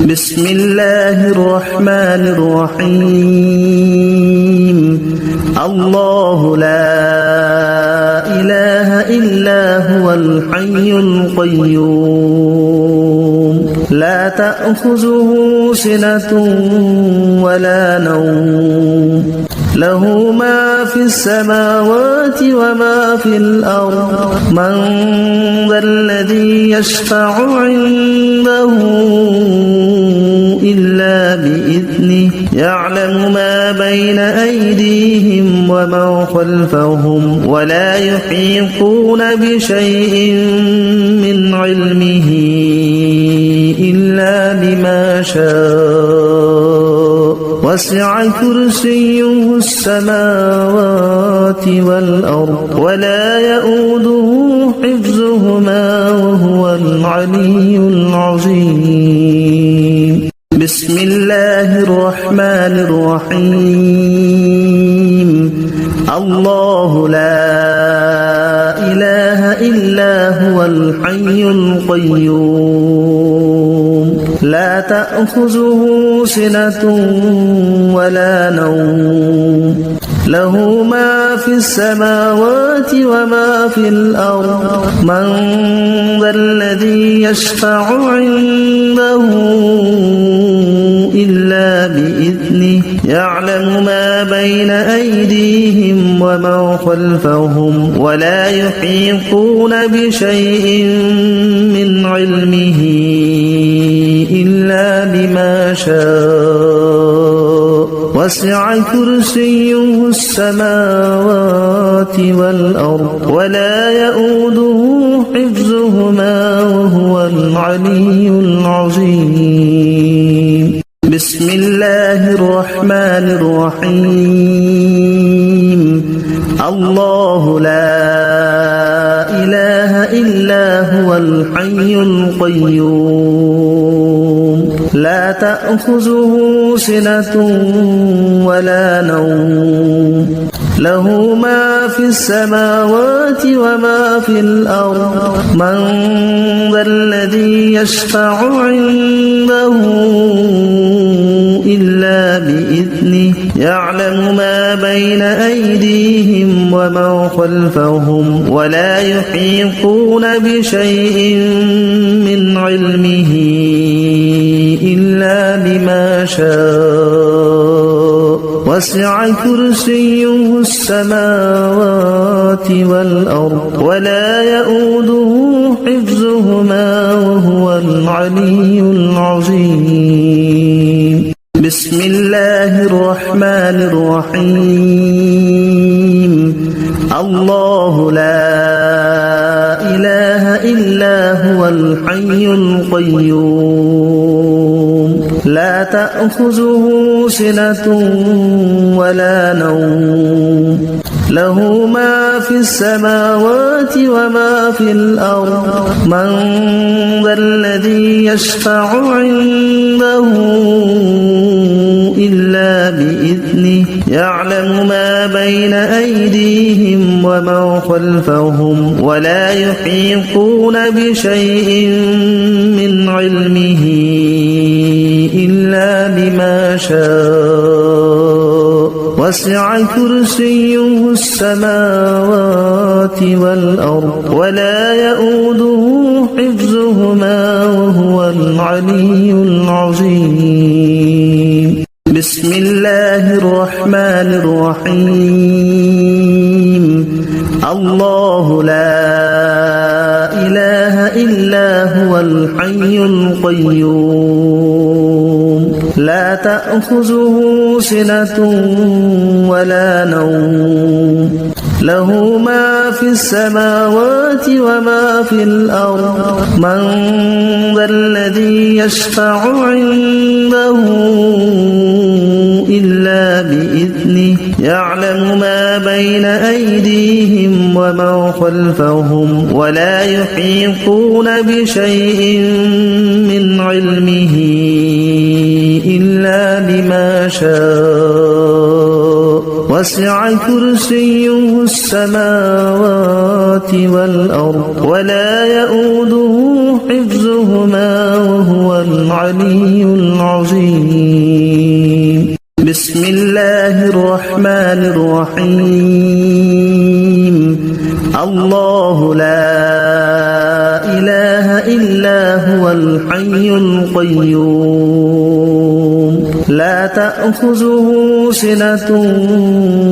بسم الله الرحمن الرحيم الله لا إله إلا هو الحي القيوم لا تأخذه سنة ولا نوم له ما في السماوات وما في الأرض من ذا الذي يشفع عنده إلا بإذنه يعلم ما بين أيديهم وما خلفهم ولا يحيطون بشيء من علمه إلا بما شاء وسع كرسيه السماوات والأرض ولا يؤوده حفظهما وهو العلي العظيم بسم الله الرحمن الرحيم الله لا إله إلا هو الحي القيوم لا تأخذه سنة ولا نوم له ما في السماوات وما في الأرض من ذا الذي يشفع عنده إلا بإذنه يعلم ما بين أيديهم وما خلفهم ولا يحيطون بشيء من علمه إلا بما شاء وسع كرسيه السماوات والأرض ولا يؤوده حفظهما وهو العلي العظيم بسم الله الرحمن الرحيم. الرحيم. الله لا إله إلا هو الحي القيوم لا تأخذه سنة ولا نوم له ما في السماوات وما في الأرض من ذا الذي يشفع عنده إلا بإذنه يعلم ما بين أيديهم وما خلفهم ولا يحيطون بشيء من علمه إلا بما شاء وسع كرسيه السماوات والأرض ولا يؤوده حفظهما وهو العلي العظيم بسم الله الرحمن الرحيم الله لا إله إلا هو الحي القيوم لا تأخذه سنة ولا نوم له ما في السماوات وما في الأرض من ذا الذي يشفع عنده إلا بإذنه يعلم ما بين أيديهم وما خلفهم ولا يحيطون بشيء من علمه إلا بما شاء وسع كرسيه السماوات والأرض ولا يؤوده حفظهما وهو العلي العظيم بسم الله الرحمن الرحيم الله لا إله إلا هو الحي القيوم لا تأخذه سنة ولا نوم له ما في السماوات وما في الأرض من ذا الذي يشفع عنده إلا بإذنه يعلم ما بين أيديهم وما خلفهم ولا يحيطون بشيء من علمه إلا بما شاء وسع كرسيه السماوات والأرض ولا يؤوده حفظهما وهو العلي العظيم بسم الله الرحمن الرحيم الله لا إله إلا هو الحي القيوم لا تأخذه سنة ولا نوم له ما في السماوات وما في الأرض من ذا الذي يشفع عنده إلا بإذنه يعلم ما بين أيديهم وما خلفهم ولا يحيطون بشيء من علمه إلا بما شاء وسع كرسيه السماوات والأرض ولا يؤوده حفظهما وهو العلي العظيم بسم الله الرحمن الرحيم الله لا إله إلا هو الحي القيوم لا تأخذه سنة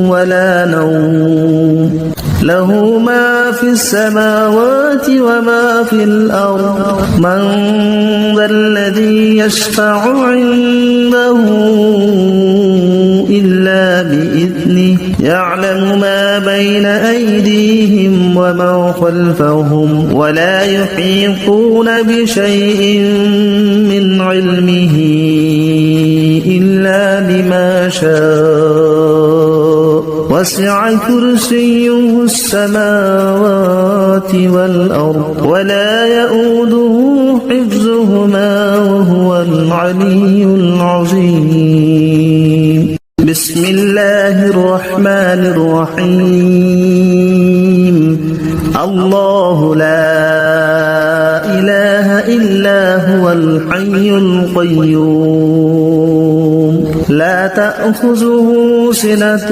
ولا نوم له ما في السماوات وما في الأرض من ذا الذي يشفع عنده إلا بإذنه يعلم ما بين أيديهم وما خلفهم ولا يحيطون بشيء من علمه إلا بما شاء وسع كرسيه السماوات والأرض ولا يؤوده حفظهما وهو العلي العظيم بسم الله الرحمن الرحيم الله لا إله إلا هو الحي القيوم لا تأخذه سنة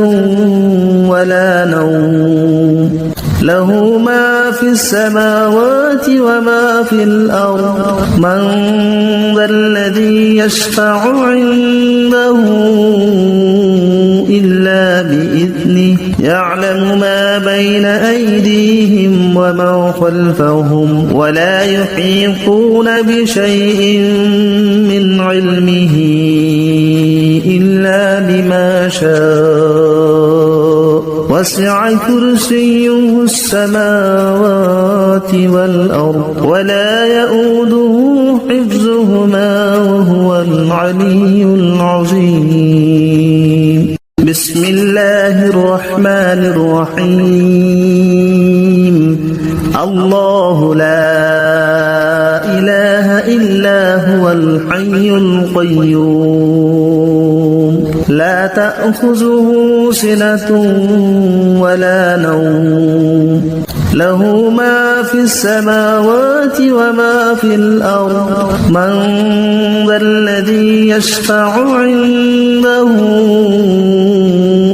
ولا نوم له ما في السماوات وما في الأرض من ذا الذي يشفع عنده إلا بإذنه يعلم ما بين أيديهم وما خلفهم ولا يحيطون بشيء من علمه إلا بما شاء وسع كرسيه السماوات والأرض ولا يؤوده حفظهما وهو العلي العظيم بسم الله الرحمن الرحيم الله لا إله إلا هو الحي القيوم لا تأخذه سنة ولا نوم له ما في السماوات وما في الأرض من ذا الذي يشفع عنده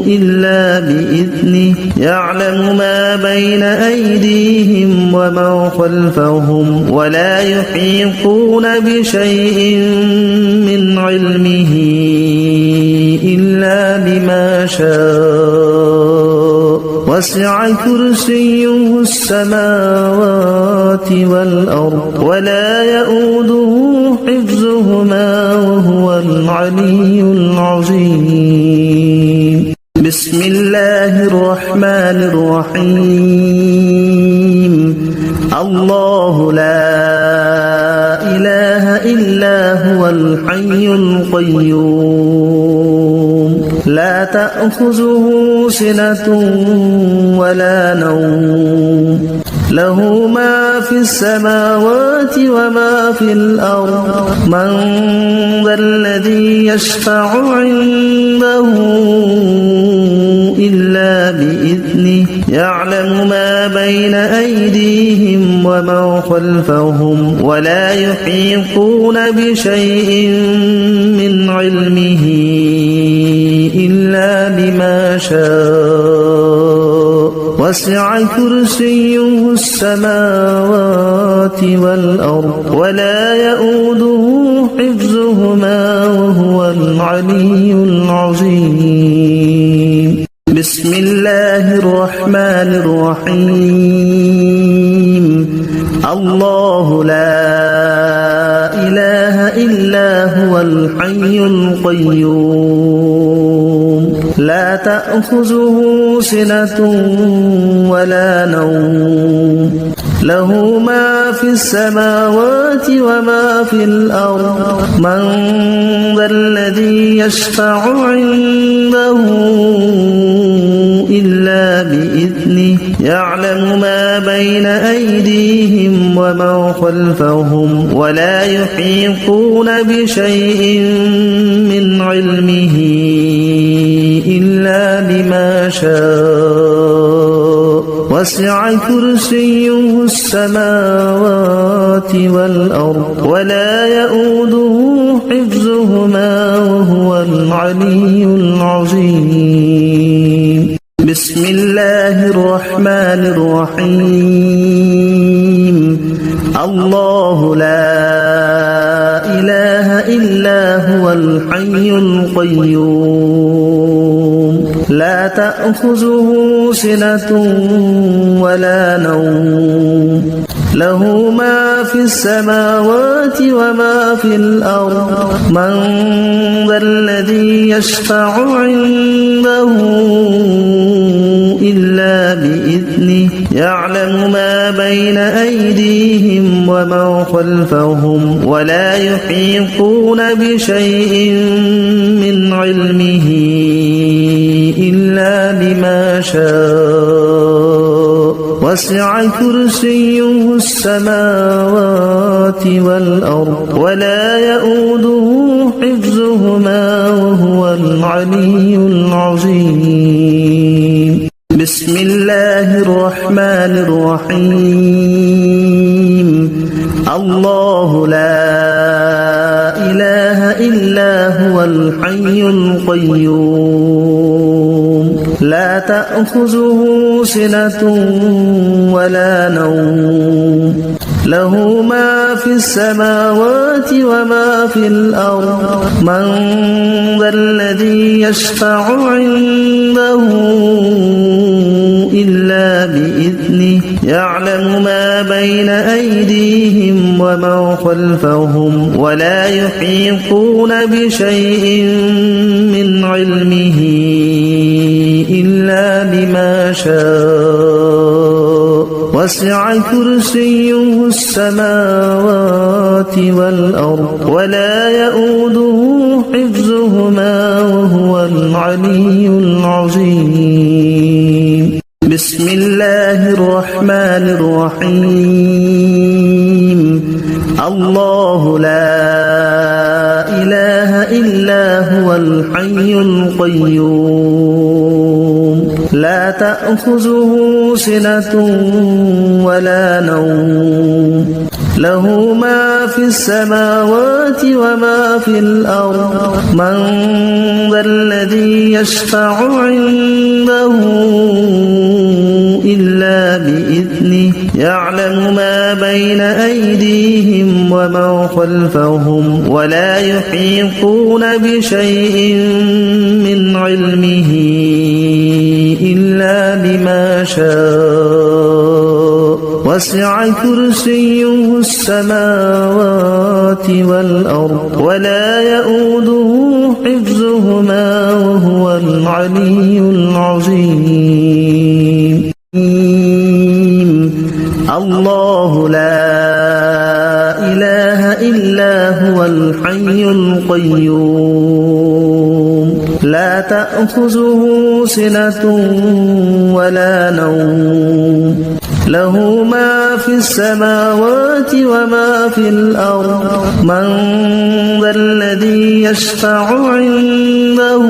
إلا بإذنه يعلم ما بين أيديهم وما خلفهم ولا يحيطون بشيء من علمه إلا بما شاء وسع كرسيه السماوات والأرض ولا يؤوده حفظهما وهو العلي العظيم بسم الله الرحمن الرحيم الله لا إله إلا هو الحي القيوم لا تأخذه سنة ولا نوم له ما في السماوات وما في الأرض من ذا الذي يشفع عنده إلا بإذنه يعلم ما بين أيديهم وما خلفهم ولا يحيطون بشيء من علمه إلا بما شاء وسع كرسيه السماوات والأرض ولا يؤوده حفظهما وهو العلي العظيم بسم الله الرحمن الرحيم الله لا إله إلا هو الحي القيوم لا تأخذه سنة ولا نوم له ما في السماوات وما في الأرض من ذا الذي يشفع عنده إلا بإذنه يعلم ما بين أيديهم وما خلفهم ولا يحيطون بشيء من علمه إلا بما شاء وسع كرسيه السماوات والأرض ولا يؤوده حفظهما وهو العلي العظيم بسم الله الرحمن الرحيم الله لا إله إلا هو الحي القيوم لا تأخذه سنة ولا نوم له ما في السماوات وما في الأرض من ذا الذي يشفع عنده إلا بإذنه يعلم ما بين أيديهم وما خلفهم ولا يحيطون بشيء من علمه إلا بما شاء وسع كرسيه السماوات والأرض ولا يؤوده حفظهما وهو العلي العظيم بسم الله الرحمن الرحيم الله لا إله إلا هو الحي القيوم لا تأخذه سنة ولا نوم له ما في السماوات وما في الأرض من ذا الذي يشفع عنده إلا بإذنه يعلم ما بين أيديهم وما خلفهم ولا يحيطون بشيء من علمه إلا بما شاء وسع كرسيه السماوات والأرض ولا يؤوده حفظهما وهو العلي العظيم بسم الله الرحمن الرحيم الله لا إله إلا هو الحي القيوم لا تأخذه سنة ولا نوم له ما في السماوات وما في الأرض من ذا الذي يشفع عنده إلا بإذنه يعلم ما بين أيديهم وما خلفهم ولا يحيطون بشيء من علمه إلا بما شاء وسع كرسيه السماوات والأرض ولا يؤوده حفظهما وهو العلي العظيم الله لا إله إلا هو الحي القيوم لا تأخذه سنة ولا نوم له ما في السماوات وما في الأرض من ذا الذي يشفع عنده